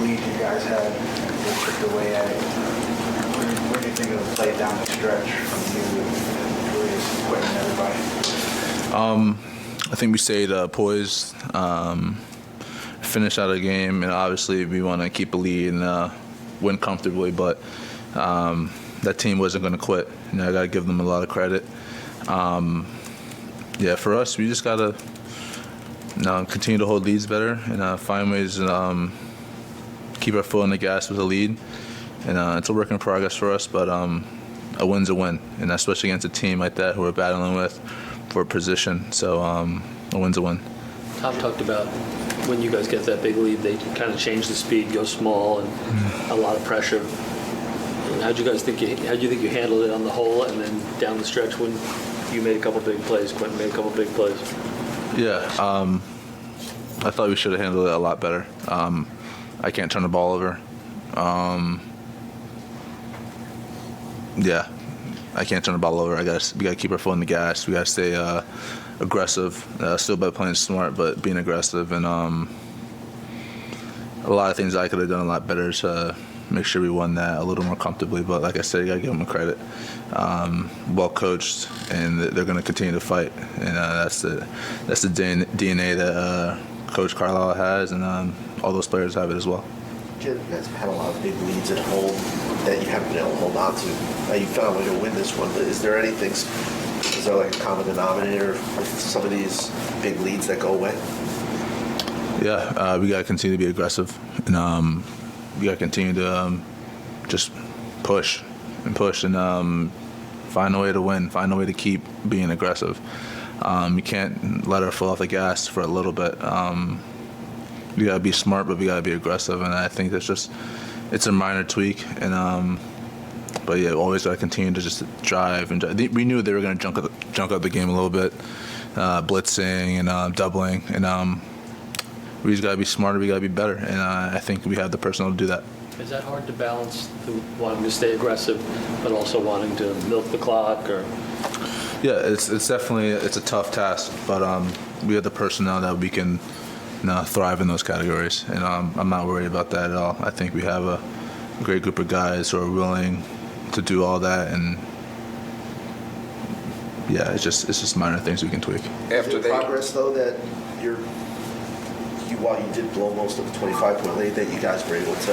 lead you guys had and they chipped away at it. What do you think of the play down the stretch from you and Julius quitting everybody? I think we stayed poised, finish out a game, and obviously we want to keep a lead and win comfortably, but that team wasn't going to quit. I got to give them a lot of credit. For us, we just got to continue to hold leads better and find ways to keep our foot on the gas with a lead. And it's a work in progress for us, but a win's a win, and especially against a team like that who we're battling with for a position. So a win's a win. Tom talked about when you guys get that big lead, they kind of change the speed, go small, and a lot of pressure. How do you think you handled it on the whole, and then down the stretch when you made a couple big plays, Quentin made a couple big plays? Yeah, I thought we should have handled it a lot better. I can't turn the ball over. I can't turn the ball over. We got to keep our foot on the gas. We got to stay aggressive. Still by playing smart, but being aggressive. And a lot of things I could have done a lot better to make sure we won that a little more comfortably. But like I said, you got to give them a credit. Well coached, and they're going to continue to fight. And that's the DNA that Coach Carlisle has, and all those players have it as well. Jim, you guys have had a lot of big leads at home that you haven't been able to hold on to. You found a way to win this one, but is there like a common denominator with some of these big leads that go away? Yeah, we got to continue to be aggressive, and we got to continue to just push and find a way to win, find a way to keep being aggressive. We can't let our foot off the gas for a little bit. We got to be smart, but we got to be aggressive, and I think it's a minor tweak. And but yeah, always got to continue to just drive. And we knew they were going to junk up the game a little bit, blitzing and doubling, and we just got to be smarter. We got to be better, and I think we have the personnel to do that. Is that hard to balance, wanting to stay aggressive, but also wanting to milk the clock? Or yeah, it's definitely a tough task, but we have the personnel that we can thrive in those categories, and I'm not worried about that at all. I think we have a great group of guys who are willing to do all that, and yeah, it's just minor things we can tweak. After the progress, though, that while you did blow most of the 25-point lead, that you guys were able to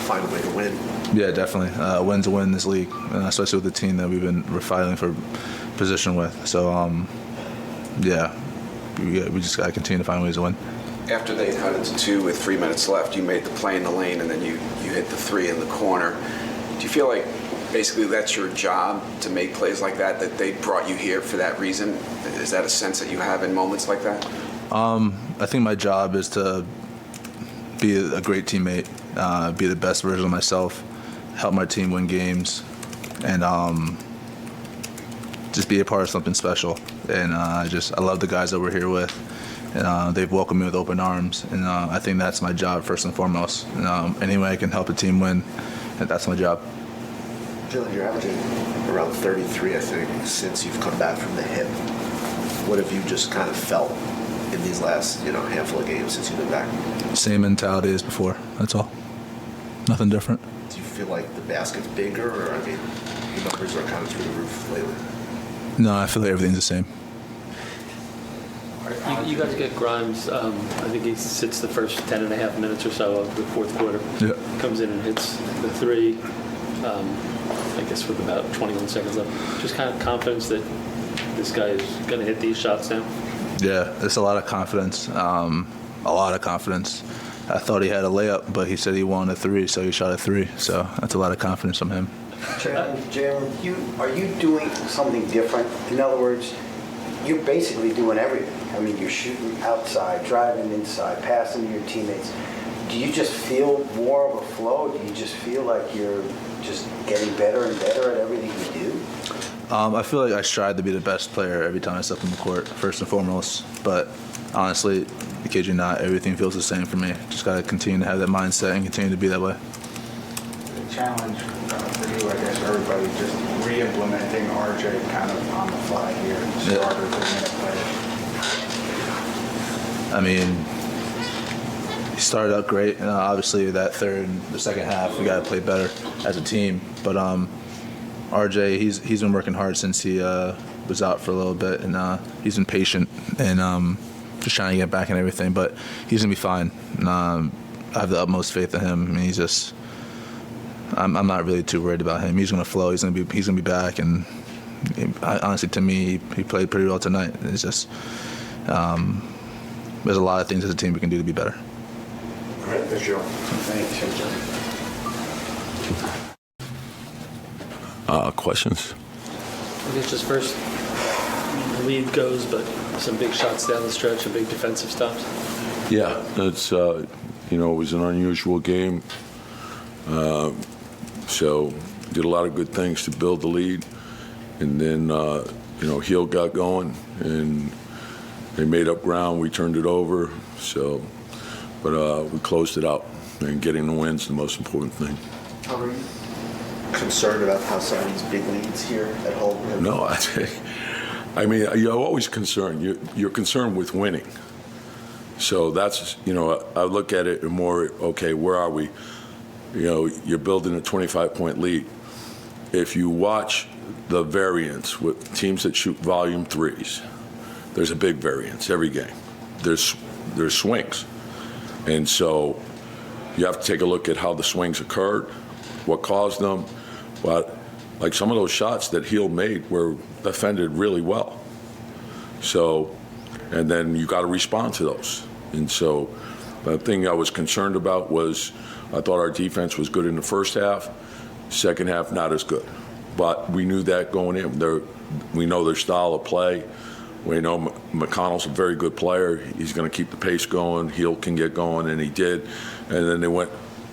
find a way to win. Yeah, definitely. A win's a win in this league, especially with the team that we're fighting for position with. So, we just got to continue to find ways to win. After they cut it to 2 with 3 minutes left, you made the play in the lane, and then you hit the 3 in the corner. Do you feel like basically that's your job, to make plays like that they brought you here for that reason? Is that a sense that you have in moments like that? I think my job is to be a great teammate, be the best version of myself, help my team win games, and just be a part of something special. And I love the guys that we're here with, and they've welcomed me with open arms. And I think that's my job first and foremost. Any way I can help the team win, that's my job. Jalen, you're averaging around 33, I think, since you've come back from the hip. What have you just kind of felt in these last, handful of games since you've been back? Same mentality as before. That's all. Nothing different. Do you feel like the basket's bigger, or the numbers are kind of through the roof lately? No, I feel like everything's the same. You guys get Grimes. I think he sits the first 10 and a half minutes or so of the fourth quarter. Yeah. Comes in and hits the 3. I guess with about 21 seconds left. Just kind of confidence that this guy is going to hit these shots now. Yeah, there's a lot of confidence. I thought he had a layup, but he said he wanted a 3, so he shot a 3. So that's a lot of confidence from him. Jalen, are you doing something different? In other words, you're basically doing everything. I mean, you're shooting outside, driving inside, passing to your teammates. Do you just feel more of a flow? Do you just feel like you're just getting better and better at everything you do? I feel like I strive to be the best player every time I step on the court, first and foremost. But honestly, I kid you not, everything feels the same for me. Just got to continue to have that mindset and continue to be that way. The challenge for you, I guess, for everybody, just re-implementing RJ kind of on the fly here, starter for minute player. I mean, he started out great, and obviously the second half, we got to play better as a team. But RJ, he's been working hard since he was out for a little bit, and he's been patient and just trying to get back and everything. But he's gonna be fine. And, I have the utmost faith in him. I mean, he's just. I'm not really too worried about him. He's gonna flow. He's gonna be back, and honestly, to me, he played pretty well tonight. It's just there's a lot of things as a team we can do to be better. All right, thanks, Joe. Questions? I guess just first, the lead goes, but some big shots down the stretch and big defensive stops. Yeah, it's it was an unusual game. So did a lot of good things to build the lead, and then Hill got going and they made up ground. We turned it over. So, but we closed it out, and getting the win's the most important thing. Are you concerned about how some of these big leads here at home? No, I mean, you're always concerned. You're concerned with winning. So that's, I look at it more, okay, where are we? You're building a 25-point lead. If you watch the variance with teams that shoot volume threes, there's a big variance every game. There's swings. And so you have to take a look at how the swings occurred, what caused them. But like some of those shots that Hill made were defended really well. So, and then you got to respond to those. And so the thing I was concerned about was I thought our defense was good in the first half, second half not as good. But we knew that going in. We know their style of play. We know McConnell's a very good player. He's going to keep the pace going. Hill can get going, and he did. And then they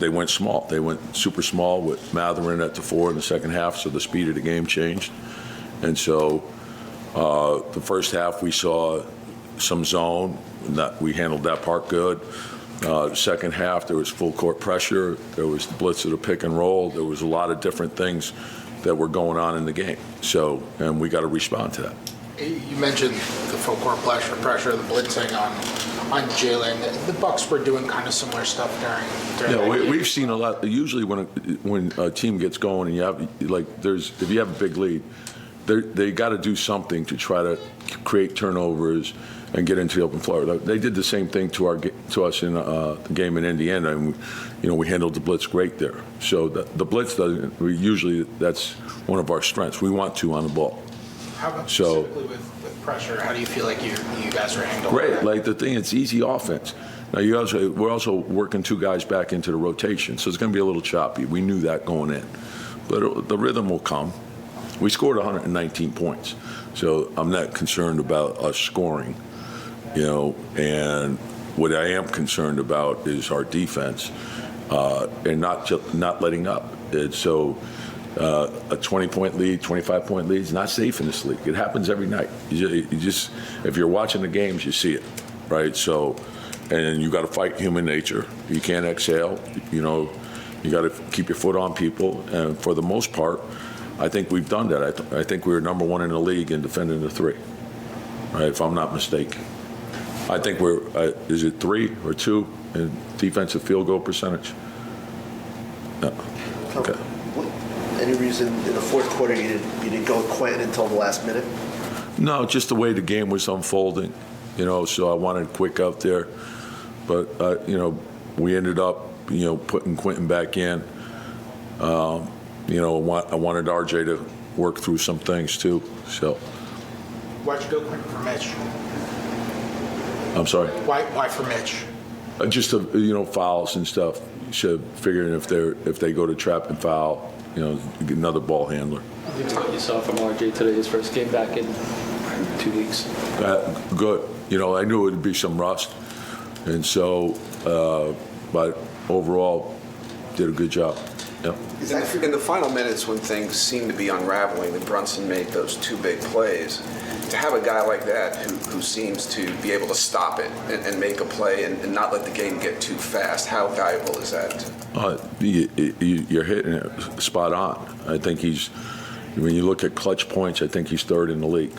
went small. They went super small with Matherin at the 4 in the second half, so the speed of the game changed. And so the first half we saw some zone. We handled that part good. Second half, there was full court pressure. There was the blitz of the pick and roll. There was a lot of different things that were going on in the game. So, and we got to respond to that. You mentioned the full court pressure, the blitzing on Jalen. The Bucks were doing kind of similar stuff during Yeah, that game. we've seen a lot. Usually, when a team gets going and you have if you have a big lead, they got to do something to try to create turnovers and get into the open floor. They did the same thing to us in the game in Indiana, and we handled the blitz great there. So the blitz doesn't. Usually, that's one of our strengths. We want to on the ball. How about specifically with pressure? How do you feel like you guys are handling Great. that? Like the thing, it's easy offense. Now we're also working two guys back into the rotation, so it's going to be a little choppy. We knew that going in, but the rhythm will come. We scored 119 points, so I'm not concerned about us scoring. And what I am concerned about is our defense and not letting up. So a 20-point lead, 25-point lead is not safe in this league. It happens every night. You just if you're watching the games, you see it, right? So, and you got to fight human nature. You can't exhale. You got to keep your foot on people. And for the most part, I think we've done that. I think we were number one in the league in defending the three, right? If I'm not mistaken. I think we're, is it 3 or 2 in defensive field goal percentage? No. Okay. Any reason in the fourth quarter you didn't go with Quentin until the last minute? No, just the way the game was unfolding, so I wanted Quick out there. But, we ended up, putting Quentin back in. I wanted RJ to work through some things too, so. Why'd you go Quentin for Mitch? I'm sorry? Why for Mitch? Just fouls and stuff. So figuring if they go to trap and foul, another ball handler. What you saw from RJ today, his first game back in 2 weeks. Good. I knew it would be some rust, and so, but overall, did a good job. Yep. In the final minutes when things seem to be unraveling, and Brunson made those 2 big plays, to have a guy like that who seems to be able to stop it and make a play and not let the game get too fast, how valuable is that? You're hitting it spot on. I think when you look at clutch points, I think he's 3rd in the league.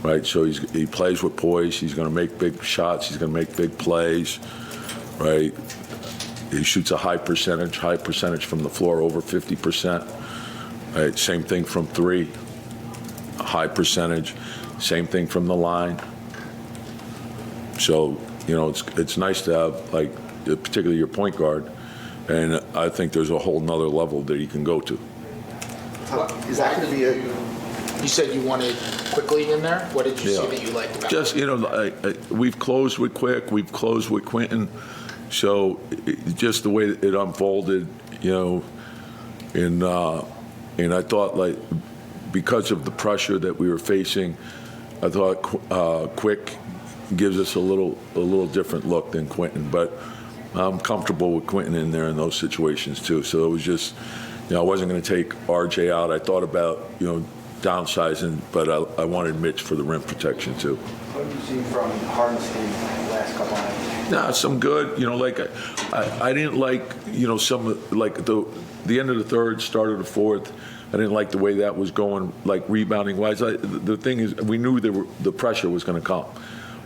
Right, so he plays with poise. He's going to make big shots. He's going to make big plays. right? He shoots a high percentage from the floor, over 50%. Right? Same thing from three, a high percentage. Same thing from the line. So, it's nice to have, like, particularly your point guard, and I think there's a whole nother level that he can go to. Is that going to be a... You said you wanted Quickly in there. What did you see that you liked about Just, we've closed with Quick, we've closed with Quentin, so just the way that it unfolded, and I thought, like, because of the pressure that we were facing, I thought Quick gives us a little different look than Quentin, but I'm comfortable with Quentin in there in those situations too. So it was just, I wasn't going to take RJ out. I thought about, downsizing, but I wanted Mitch for the rim protection too. What have you seen from Harden's team the last couple of nights? Nah, some good. Like I didn't like, some like the end of the third, start of the fourth. I didn't like the way that was going, like rebounding wise. The thing is, we knew the pressure was going to come,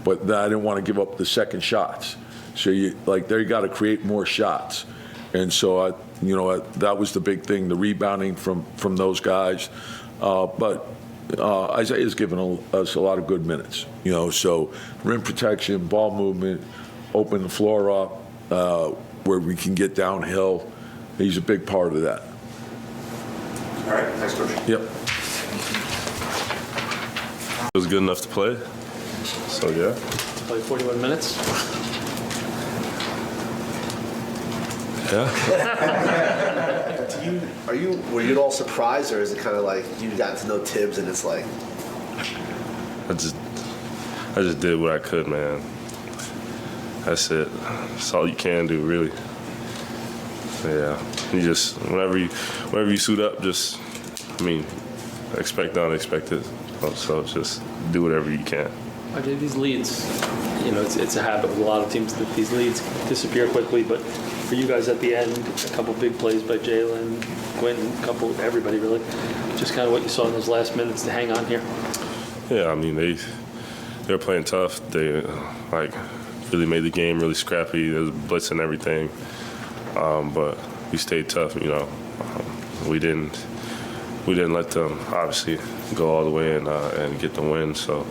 but I didn't want to give up the second shots. So you got to create more shots, and so that was the big thing, the rebounding from those guys. But Isaiah's given us a lot of good minutes, so rim protection, ball movement, open the floor up where we can get downhill. He's a big part of that. All right, thanks, Coach. Yep. It was good enough to play, so yeah. Play 41 minutes. Yeah. Were you at all surprised, or is it kind of like you've gotten to know Tibbs and it's like? I just did what I could, man. That's it. That's all you can do, really. Yeah. You just whenever you suit up, expect the unexpected. So just do whatever you can. RJ, these leads, it's a habit with a lot of teams that these leads disappear quickly, but for you guys at the end, a couple big plays by Jalen, Quentin, everybody really. Just kind of what you saw in those last minutes to hang on here. Yeah, they're playing tough. They really made the game really scrappy. There was blitz and everything, but we stayed tough. We didn't let them obviously go all the way and get the win. So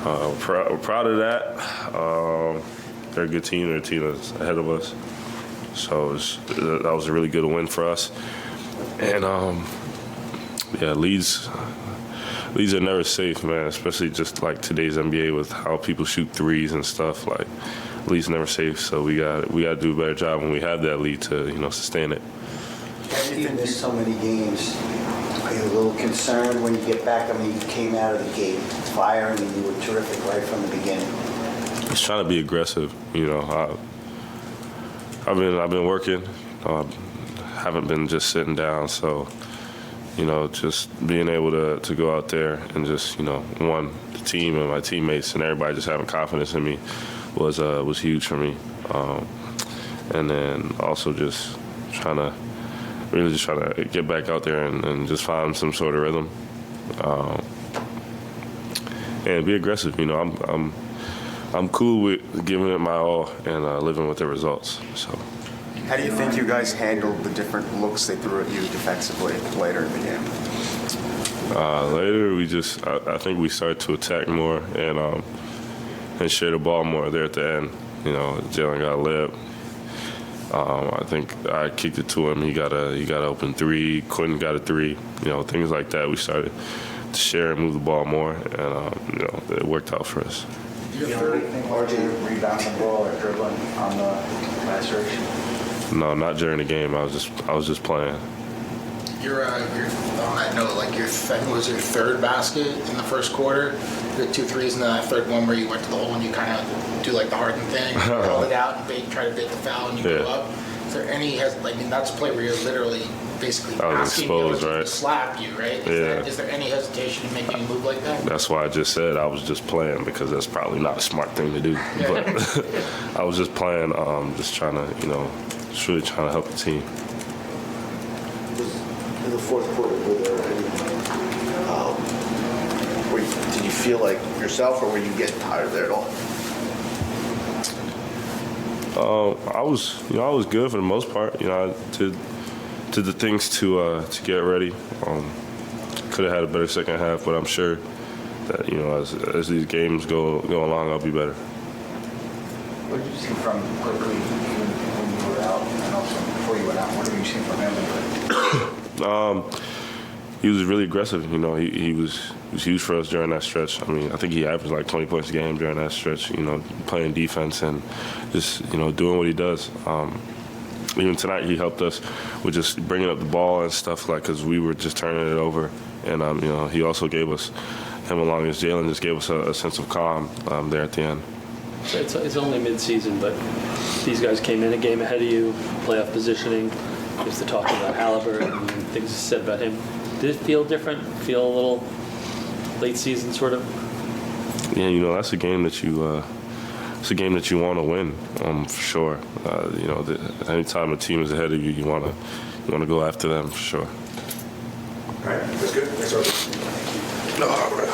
we're proud of that. They're a good team. They're a team that's ahead of us. So that was a really good win for us. And leads are never safe, man. Especially just like today's NBA with how people shoot threes and stuff. Like, leads never safe. So we got to do a better job when we have that lead to sustain it. You missed so many games. Are you a little concerned when you get back? You came out of the gate firing and you were terrific right from the beginning. Just trying to be aggressive. I've been working. Haven't been just sitting down. So, just being able to go out there and just, the team and my teammates and everybody just having confidence in me was huge for me. And then also just trying to get back out there and just find some sort of rhythm. And be aggressive. I'm cool with giving it my all and living with the results. So. How do you think you guys handled the different looks they threw at you defensively later in the game? Later, I think we started to attack more and share the ball more there at the end. Jalen got a layup. I think I kicked it to him. He got an open three. Quentin got a three. Things like that. We started to share and move the ball more, and it worked out for us. Do you feel anything RJ rebounding the ball or dribbling on the laceration? No, not during the game. I was just playing. You're on that note, I think it was your third basket in the first quarter. You had 2 threes, and then that third one where you went to the hole and you kind of do the Harden thing, roll it out and try to bait the foul, and you go up. Is there any? That's a play where you're literally basically asking exposed, to slap you, right? Is there any hesitation in making a move like that? That's why I just said I was just playing, because that's probably not a smart thing to do. But I was just playing, just trying to, just really trying to help the team. In the fourth quarter, were there any, did you feel like yourself, or were you getting tired there at all? I was good for the most part. I did the things to get ready. Could have had a better second half, but I'm sure that as these games go along, I'll be better. What did you see from quickly even when you were out and also before you went out? What did you see from him? He was really aggressive. He was huge for us during that stretch. I mean, I think he averaged like 20 points a game during that stretch. Playing defense and just doing what he does. Even tonight, he helped us with just bringing up the ball and stuff because we were just turning it over. And he also gave us, him along as Jalen, just gave us a sense of calm there at the end. So it's only mid-season, but these guys came in a game ahead of you, playoff positioning. Just to talk about Halliburton and things said about him. Did it feel different? Feel a little late season sort of? Yeah, that's a game that you. It's a game that you want to win, for sure. Anytime a team is ahead of you, you want to go after them for sure. All right, that's good. Thanks, Arthur. No, all right.